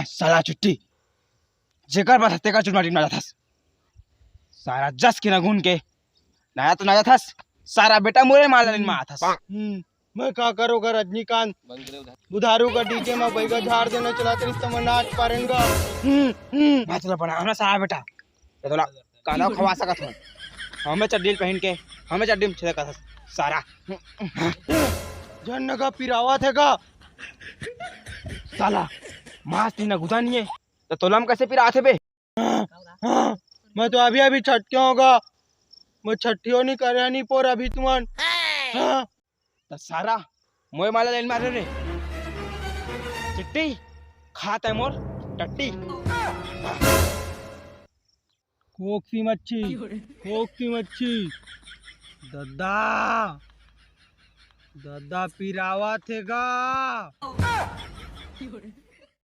साला चुट्टी जेकर पास तेकर चुटमाटी ना जाथस सारा जस के न गुन के नया तो ना जाथस सारा बेटा मोरे मार लेन मा आथस। मैं का करो का रजनीकांत बुधारू का डीजे में बैगा झाड़ देना चलाते रिश्ते में नाच पारेंगा। मैं तो बना हमरा सारा बेटा ये तो कांदा खवा सकत हूं हमें चड्डी पहन के हमें चड्डी में छिड़का था सारा जन का पिरावा थे का साला मास तीना गुदा नहीं है तो तोलम कैसे पिरा थे बे। मैं तो अभी अभी छटके होगा मैं छठियों नहीं कर नहीं पोर अभी तुमन तो सारा मोए माला लेन मारे रे चिट्टी खाता है मोर टट्टी कोक्सी मच्छी दद्दा दद्दा पिरावा थे गा